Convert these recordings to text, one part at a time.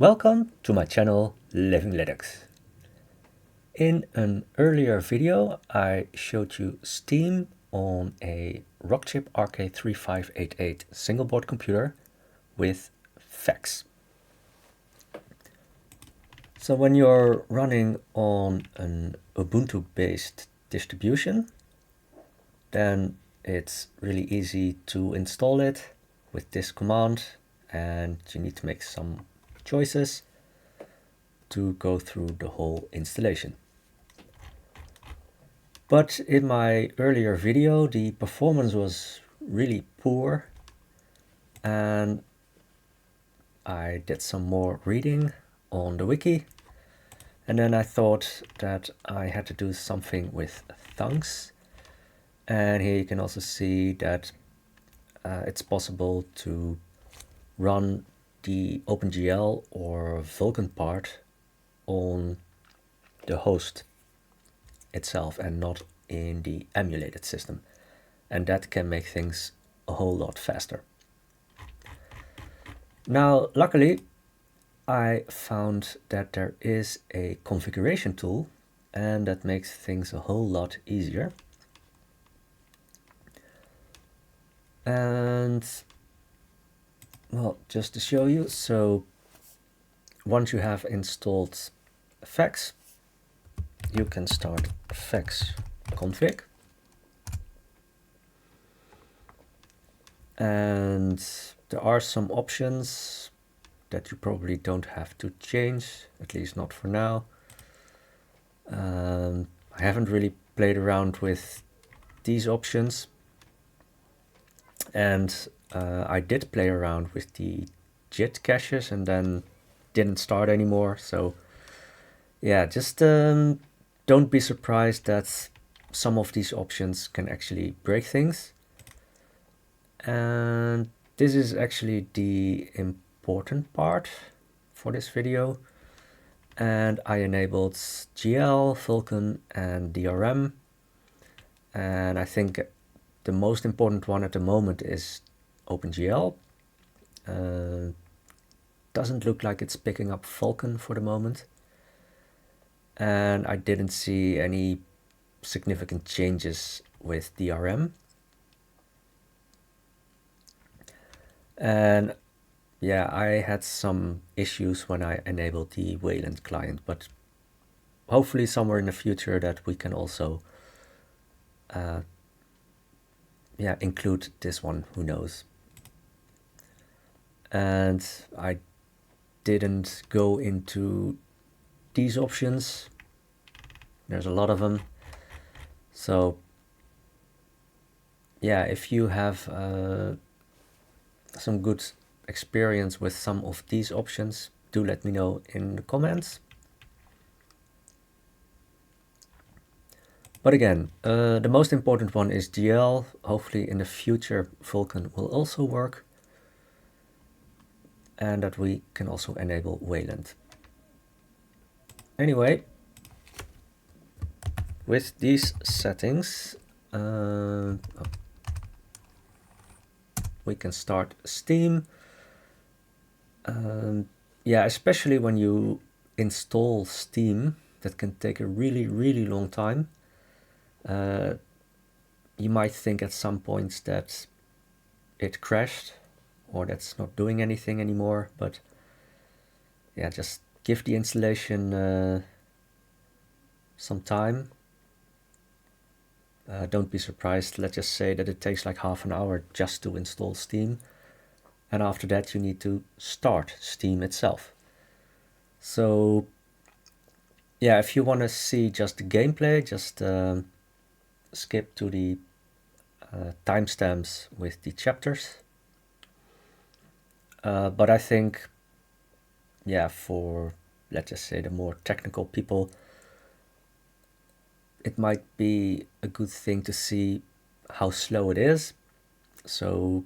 Welcome to my channel Living Linux. In an earlier video I showed you Steam on a Rockchip RK3588 single board computer with FEX. So when you're running on an Ubuntu based distribution, then it's really easy to install it with this command, and you need to make some choices to go through the whole installation. But in my earlier video, the performance was really poor, and I did some more reading on the wiki, and then I thought that I had to do something with thunks. And here you can also see that it's possible to run the OpenGL or Vulkan part on the host itself and not in the emulated system. And that can make things a whole lot faster. Now, luckily, I found that there is a configuration tool, and that makes things a whole lot easier. And well, just to show you, so once you have installed FEX, you can start FEXConfig. And there are some options that you probably don't have to change, at least not for now. I haven't really played around with these options. And I did play around with the JIT caches and then didn't start anymore. So yeah, just don't be surprised that some of these options can actually break things. And this is actually the important part for this video. And I enabled GL, Vulkan, and DRM. And I think the most important one at the moment is OpenGL. Doesn't look like it's picking up Vulkan for the moment. And I didn't see any significant changes with DRM. And yeah, I had some issues when I enabled the Wayland client, but hopefully somewhere in the future that we can also include this one, who knows. And I didn't go into these options. There's a lot of them. So yeah, if you have some good experience with some of these options, do let me know in the comments. But again, the most important one is GL. Hopefully in the future Vulkan will also work, and that we can also enable Wayland. Anyway, with these settings, we can start Steam. Yeah, especially when you install Steam, that can take a really long time. You might think at some points that it crashed or that's not doing anything anymore, but yeah, just give the installation some time. Don't be surprised. Let's just say that it takes like half an hour just to install Steam, and after that you need to start Steam itself. So yeah, if you want to see just the gameplay, just skip to the timestamps with the chapters. But I think, yeah, for, let's just say, the more technical people, it might be a good thing to see how slow it is. So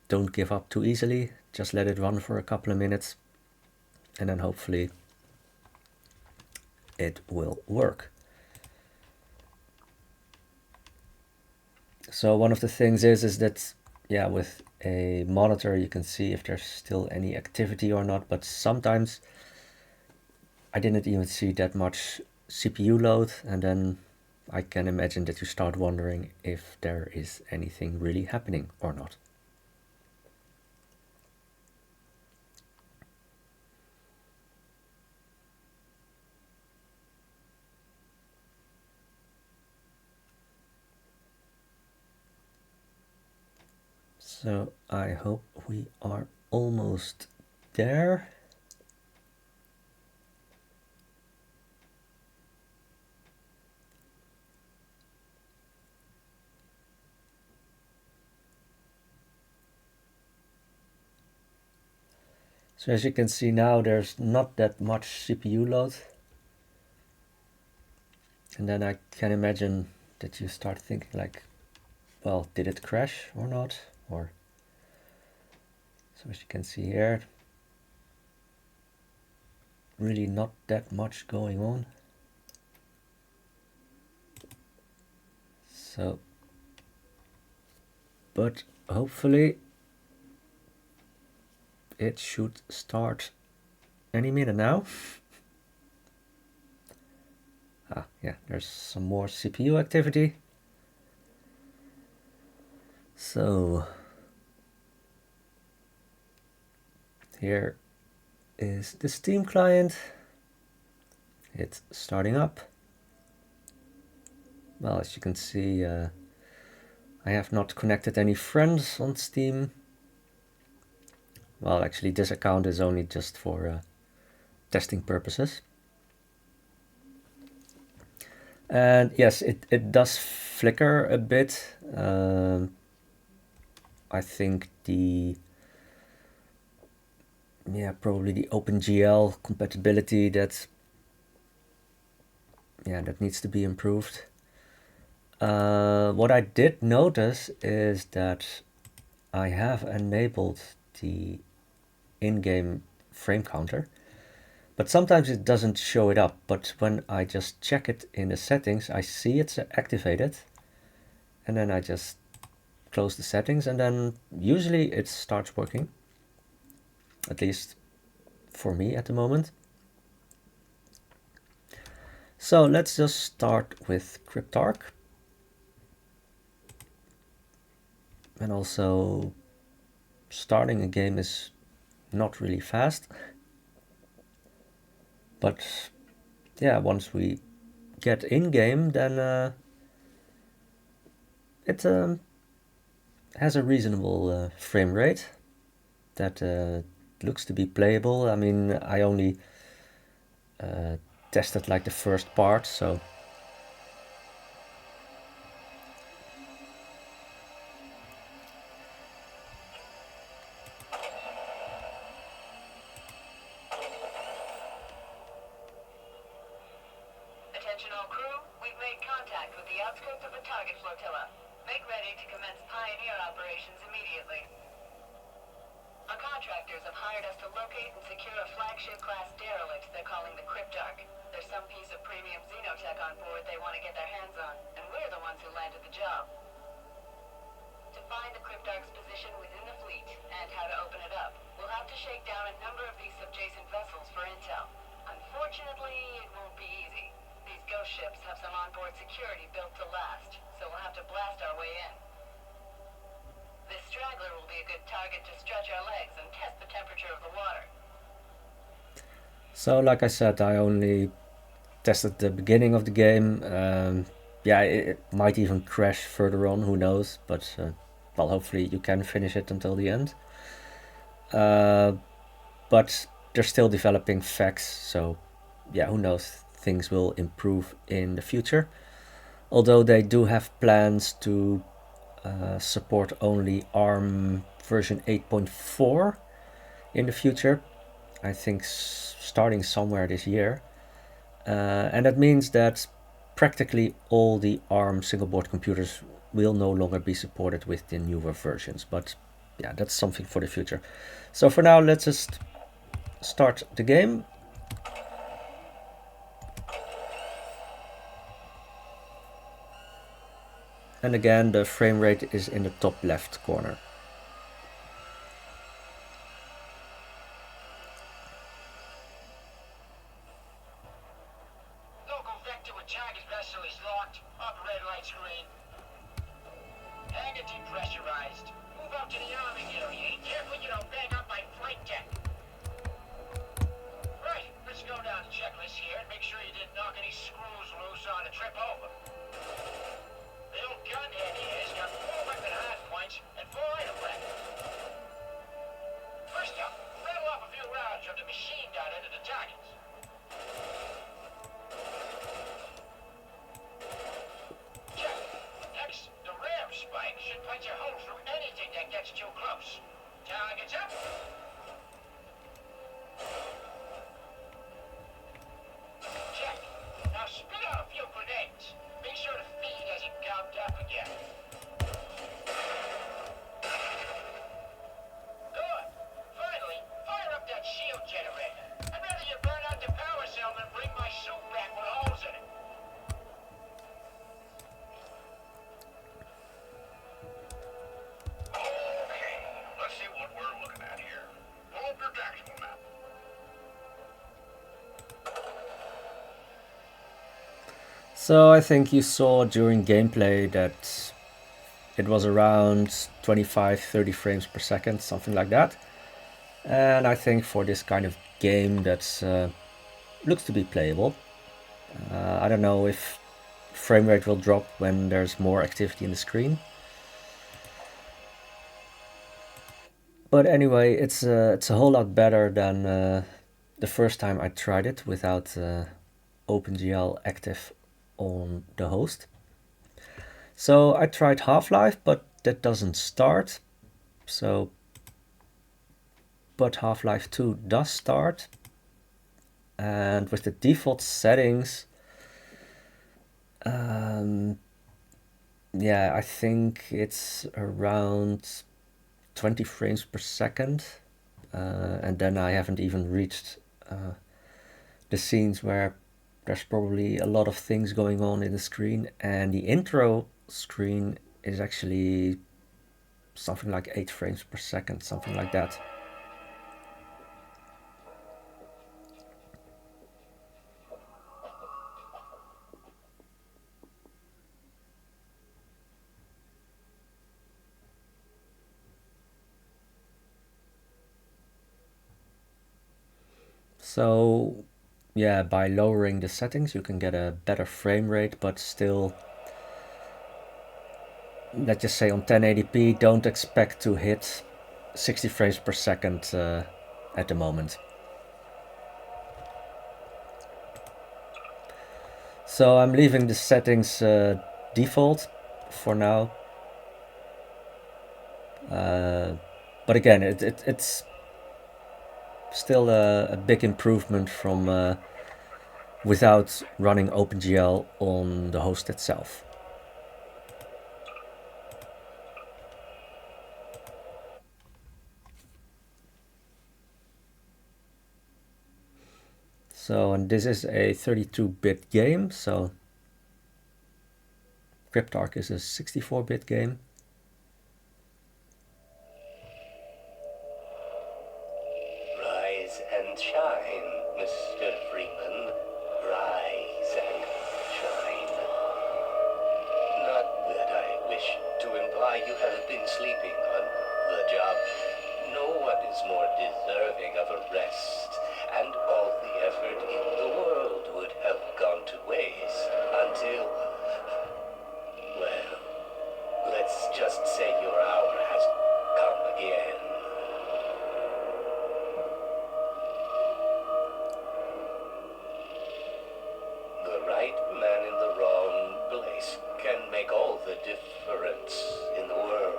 don't give up too easily. Just let it run for a couple of minutes, and then hopefully it will work. So one of the things is that, yeah, with a monitor, you can see if there's still any activity or not, but sometimes I didn't even see that much CPU load, and then I can imagine that you start wondering if there is anything really happening or not. So I hope we are almost there. So as you can see now, there's not that much CPU load. And then I can imagine that you start thinking like, well, did it crash or not? Or so as you can see here, really not that much going on. So, but hopefully it should start any minute now. Ah, yeah, there's some more CPU activity. So here is the Steam client. It's starting up. Well, as you can see, I have not connected any friends on Steam. Well, actually this account is only just for testing purposes. And yes, it does flicker a bit. I think probably the OpenGL compatibility that needs to be improved. What I did notice is that I have enabled the in-game frame counter, but sometimes it doesn't show it up. But when I just check it in the settings, I see it's activated, and then I just close the settings, and then usually it starts working, at least for me at the moment. So let's just start with Cryptark. And also, starting a game is not really fast. But yeah, once we get in-game, then it has a reasonable frame rate that looks to be playable. I mean, I only tested like the first part, so attention all crew, we've made contact with the outskirts of the target flotilla. Make ready to commence pioneer operations immediately. Our contractors have hired us to locate and secure a flagship-class derelict they're calling the Cryptark. There's some piece of premium xenotech on board they want to get their hands on, and we're the ones who landed the job. To find the Cryptark's position within the fleet and how to open it up, we'll have to shake down a number of these subjacent vessels for intel. Unfortunately, it won't be easy. These ghost ships have some onboard security built to last, so we'll have to blast our way in. This straggler will be a good target to stretch our legs and test the temperature of the water. So like I said, I only tested the beginning of the game. Yeah, it might even crash further on, who knows, but well, hopefully you can finish it until the end. But they're still developing Fex, so yeah, who knows, things will improve in the future. Although they do have plans to support only ARM version 8.4 in the future, I think starting somewhere this year. And that means that practically all the ARM single board computers will no longer be supported with the newer versions, but yeah, that's something for the future. So for now, let's just start the game. And again, the frame rate is in the top left corner. capsule is locked. Operator light screen. Hangar depressurized. Move out to the arming area. Careful you don't bang up my flight deck. Right, let's go down the checklist here and make sure you didn't knock any screws loose on the trip over. The old gunhead here has got 4 weapon hard points and 4 item brackets. First up, rattle off a few rounds from the machine gun into the targets. Check. Next, the ram spike should punch a hole through anything that gets too close. Targets up. Check. Now spit out a few grenades. Make sure the feed hasn't gummed up again. Good. Finally, fire up that shield generator. I'd rather you burn out the power cell than bring my suit back with holes in it. Okay, let's see what we're looking at here. Pull up your tactical map. So I think you saw during gameplay that it was around 25-30 frames per second, something like that. And I think for this kind of game that's looks to be playable. I don't know if frame rate will drop when there's more activity in the screen. But anyway, it's a whole lot better than the first time I tried it without OpenGL active on the host. So I tried Half-Life, but that doesn't start. But Half-Life 2 does start. And with the default settings, yeah, I think it's around 20 frames per second. And then I haven't even reached the scenes where there's probably a lot of things going on in the screen, and the intro screen is actually something like 8 frames per second, something like that. So yeah, by lowering the settings you can get a better frame rate, but still, let's just say on 1080p, don't expect to hit 60 frames per second at the moment. So I'm leaving the settings default for now. But again, it's still a big improvement from without running OpenGL on the host itself. So, and this is a 32-bit game, so Cryptark is a 64-bit game. Rise and shine, Mr. Freeman. Rise and shine. Not that I wish to imply you haven't been sleeping on the job. No one is more deserving of a rest, and all the effort in the world would have gone to waste until, well, let's just say your hour has come again. The right man in the wrong place can make all the difference in the world.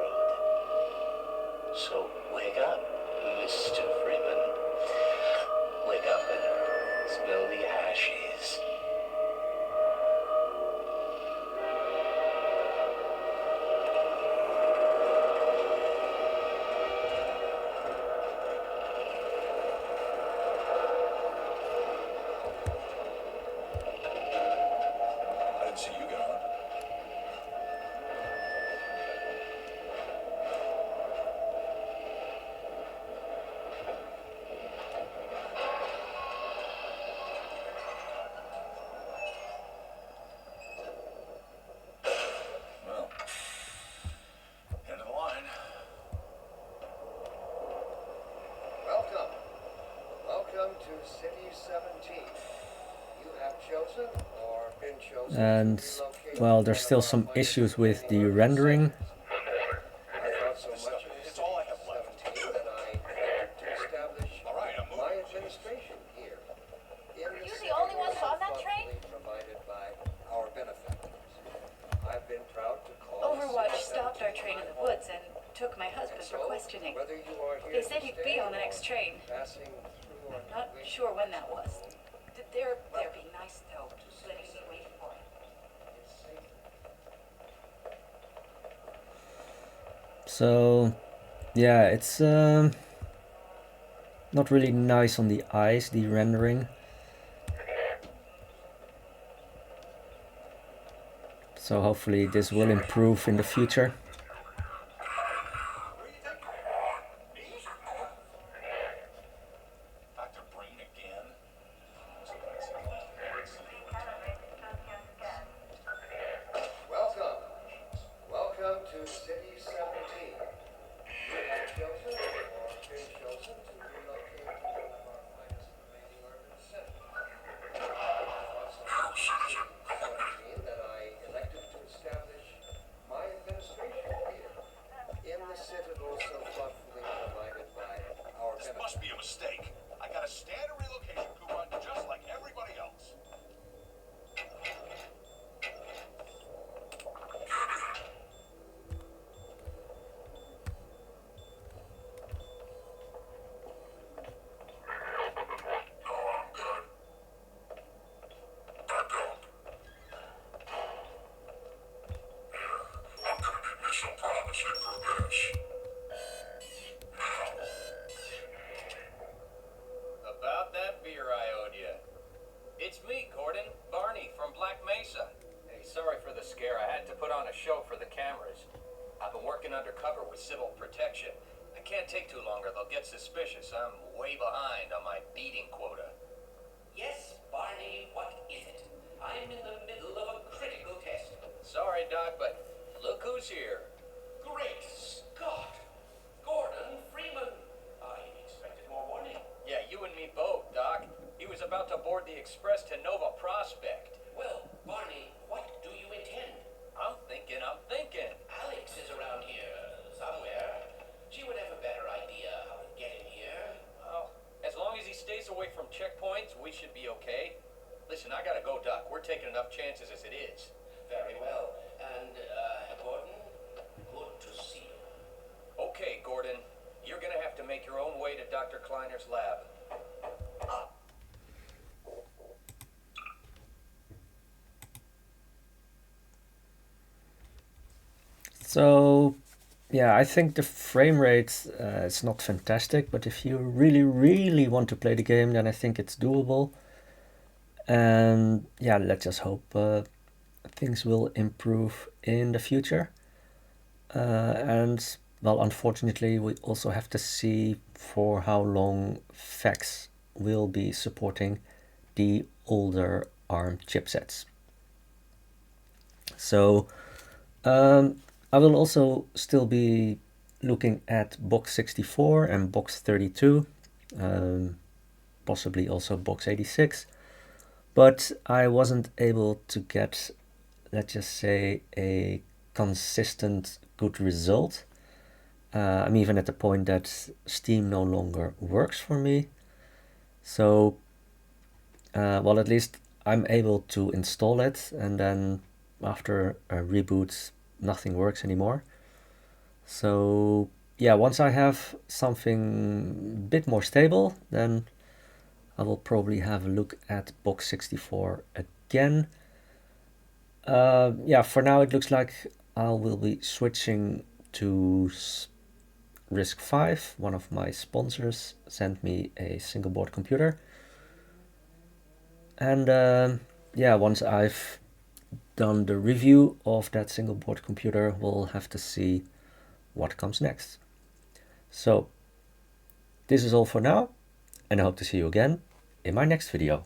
So wake up, Mr. Freeman. to City 17. You have chosen or been chosen And to relocate well, to there's one still of our some finest issues with the remaining rendering. urban centers. I thought so much of It's all I have left. City 17 that I elected to establish All right, I'm my moving. administration here. In Were you the city only one so on that train? thoughtfully provided by our benefactors. I've been proud to call Overwatch City stopped our 17 train in my the home. woods and took my husband And for so, questioning. whether you are here They to said he'd stay be on the or next train. passing through or Not waiting sure when that to was. go, They're being nice though, letting me wait for him. it's safe. So yeah, it's not really nice on the eyes, the rendering. So hopefully this will improve in the future. Dr. Brain again? Welcome. Welcome to City 17. You have chosen or been chosen to relocate to one of our finest remaining urban centers. I thought so much of City 17 that I elected to establish my administration here in the citadel so thoughtfully provided by our This must be a mistake. I got a standard relocation coupon just like everybody else. About that beer I owed you. It's me, Gordon, Barney from Black Mesa. Hey, sorry for the scare. I had to put on a show for the cameras. I've been working undercover with civil protection. I can't take too long or they'll get suspicious. I'm way behind on my beating quota. Yes, Barney, what is it? I'm in the middle of a critical test. Sorry, Doc, but look who's here. Great Scott! Gordon Freeman! I expected more warning. Yeah, you and me both, Doc. He was about to board the express to Nova Prospect. Well, Barney, what do you intend? I'm thinking. Alex is around here somewhere. She would have a better idea how to get him here. Well, as long as he stays away from checkpoints, we should be okay. Listen, I gotta go, Doc. We're taking enough chances as it is. Very well. And, Gordon, good to see you. Okay, Gordon. You're gonna have to make your own way to Dr. Kleiner's lab. So yeah, I think the frame rate is not fantastic, but if you really want to play the game, then I think it's doable. And yeah, let's just hope things will improve in the future. And well, unfortunately, we also have to see for how long FEX will be supporting the older ARM chipsets. So I will also still be looking at box 64 and box 32, possibly also box 86, but I wasn't able to get, let's just say, a consistent good result. I'm even at the point that Steam no longer works for me. So, well, at least I'm able to install it, and then after a reboot, nothing works anymore. So yeah, once I have something a bit more stable, then I will probably have a look at box 64 again. Yeah, for now it looks like I will be switching to RISC-V. One of my sponsors sent me a single board computer. And yeah, once I've done the review of that single board computer, we'll have to see what comes next. So this is all for now, and I hope to see you again in my next video.